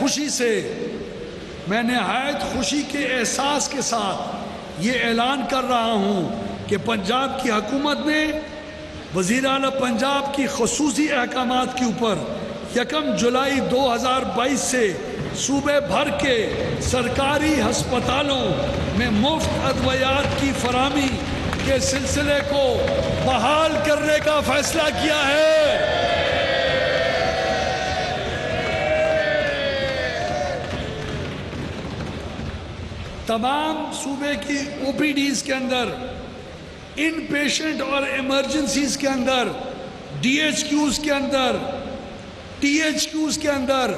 خوشی سے، میں نہایت خوشی کے احساس کے ساتھ یہ اعلان کر رہا ہوں کہ پنجاب کی حکومت نے وزیر اعلیٰ پنجاب کی خصوصی احکامات کے اوپر 1 جولائی 2022 سے صوبے بھر کے سرکاری ہسپتالوں میں مفت ادویات کی فراہمی کے سلسلے کو بحال کرنے کا فیصلہ کیا ہے۔ تمام صوبے کی او پی ڈیز کے اندر، ان پیشنٹ اور ایمرجنسیز کے اندر، ڈی ایچ کیوز کے اندر، ٹی ایچ کیوز کے اندر،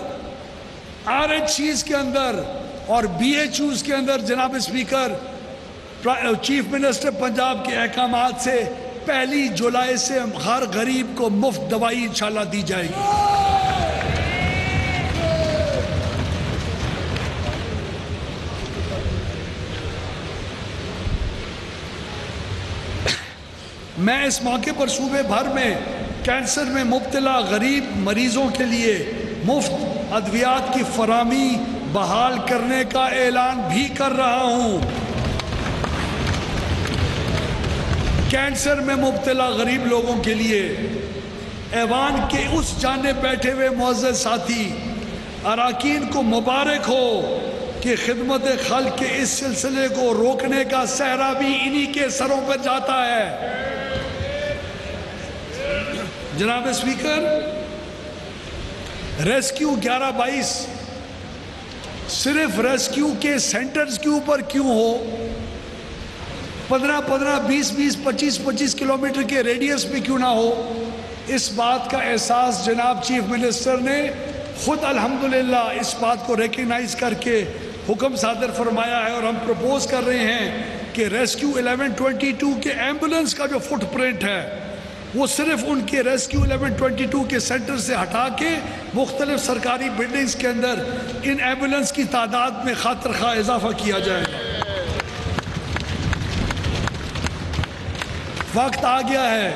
آر ایچ سیز کے اندر اور بی ایچ یوز کے اندر جناب اسپیکر، چیف منسٹر پنجاب کے احکامات سے 1 جولائی سے ہر غریب کو مفت دوائی انشاءاللہ دی جائے گی۔ میں اس موقع پر صوبے بھر میں کینسر میں مبتلا غریب مریضوں کے لیے مفت ادویات کی فراہمی بحال کرنے کا اعلان بھی کر رہا ہوں۔ کینسر میں مبتلا غریب لوگوں کے لیے ایوان کے اس جانب بیٹھے ہوئے معزز ساتھی اراکین کو مبارک ہو کہ خدمت خلق کے اس سلسلے کو روکنے کا سہرا بھی انہی کے سروں پر جاتا ہے۔ جناب اسپیکر، ریسکیو 1122 صرف ریسکیو کے سینٹرز کے اوپر کیوں ہو، 15 20 25 کلومیٹر کے ریڈیس میں کیوں نہ ہو، اس بات کا احساس جناب چیف منسٹر نے خود الحمدللہ اس بات کو ریکگنائز کر کے حکم صادر فرمایا ہے، اور ہم پروپوز کر رہے ہیں کہ ریسکیو 1122 کے ایمبولنس کا جو فٹ پرنٹ ہے وہ صرف ان کے ریسکیو 1122 کے سینٹر سے ہٹا کے مختلف سرکاری بلڈنگز کے اندر ان ایمبولنس کی تعداد میں خاطر خواہ اضافہ کیا جائے گا۔ وقت آ گیا ہے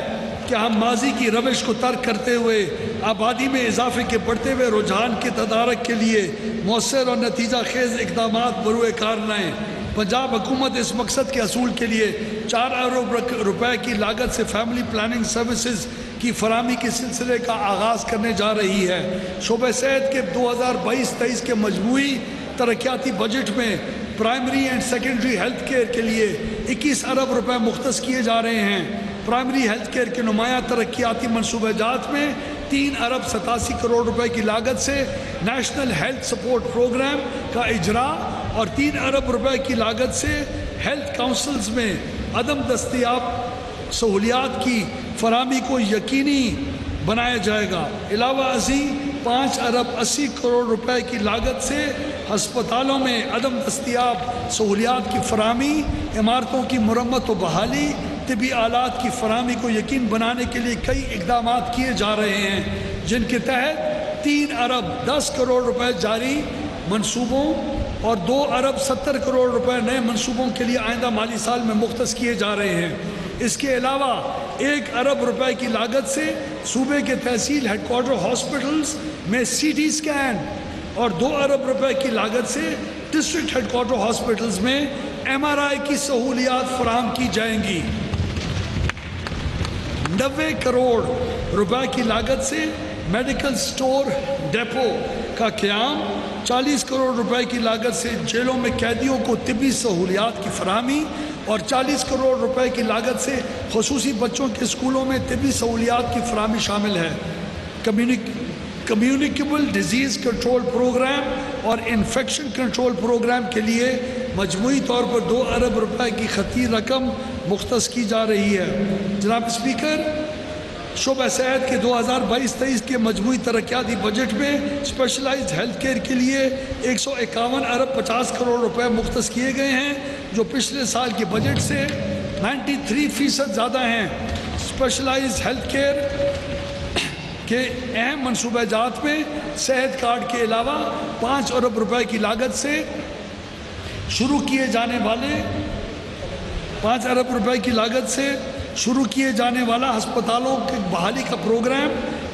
کہ ہم ماضی کی روش کو ترک کرتے ہوئے آبادی میں اضافے کے بڑھتے ہوئے رجحان کے تدارک کے لیے مؤثر اور نتیجہ خیز اقدامات بروئے کار لائیں۔ پنجاب حکومت اس مقصد کے حصول کے لیے 4 ارب روپے کی لاگت سے فیملی پلاننگ سروسز کی فراہمی کے سلسلے کا آغاز کرنے جا رہی ہے۔ شعبہ صحت کے 2022-23 کے مجموعی ترقیاتی بجٹ میں primary and secondary health care کے لیے 21 ارب روپے مختص کیے جا رہے ہیں۔ پرائمری ہیلتھ کیئر کے نمایاں ترقیاتی منصوبہ جات میں 3 ارب 87 کروڑ روپے کی لاگت سے نیشنل ہیلتھ سپورٹ پروگرام کا اجرا اور 3 ارب روپے کی لاگت سے ہیلتھ کاؤنسلز میں عدم دستیاب سہولیات کی فراہمی کو یقینی بنایا جائے گا۔ علاوہ ازیں 5 ارب 80 کروڑ روپے کی لاگت سے ہسپتالوں میں عدم دستیاب سہولیات کی فراہمی، عمارتوں کی مرمت و بحالی، طبی آلات کی فراہمی کو یقین بنانے کے لیے کئی اقدامات کیے جا رہے ہیں، جن کے تحت 3 ارب 10 کروڑ روپے جاری منصوبوں اور 2 ارب 70 کروڑ روپے نئے منصوبوں کے لیے آئندہ مالی سال میں مختص کیے جا رہے ہیں۔ اس کے علاوہ 1 ارب روپے کی لاگت سے صوبے کے تحصیل ہیڈ کوارٹر ہاسپٹلز میں سی ٹی اسکین اور 2 ارب روپے کی لاگت سے ڈسٹرکٹ ہیڈ کوارٹر ہاسپٹلز میں ایم آر آئی کی سہولیات فراہم کی جائیں گی۔ 90 کروڑ روپے کی لاگت سے میڈیکل سٹور ڈیپو کا قیام، 40 کروڑ روپے کی لاگت سے جیلوں میں قیدیوں کو طبی سہولیات کی فراہمی اور 40 کروڑ روپے کی لاگت سے خصوصی بچوں کے اسکولوں میں طبی سہولیات کی فراہمی شامل ہے۔ کمیونیکیبل ڈیزیز کنٹرول پروگرام اور انفیکشن کنٹرول پروگرام کے لیے مجموعی طور پر 2 ارب روپے کی خطی رقم مختص کی جا رہی ہے۔ جناب اسپیکر، شعبہ صحت کے 2022-23 کے مجموعی ترقیاتی بجٹ میں اسپیشلائزڈ ہیلتھ کیئر کے لیے 151 ارب 50 کروڑ روپے مختص کیے گئے ہیں، جو پچھلے سال کے بجٹ سے 93% زیادہ ہیں۔ اسپیشلائزڈ ہیلتھ کیئر کے اہم منصوبہ جات میں صحت کارڈ کے علاوہ 5 ارب روپے کی لاگت سے شروع کیے جانے والے 5 ارب روپے کی لاگت سے شروع کیے جانے والا ہسپتالوں کی بحالی کا پروگرام،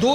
2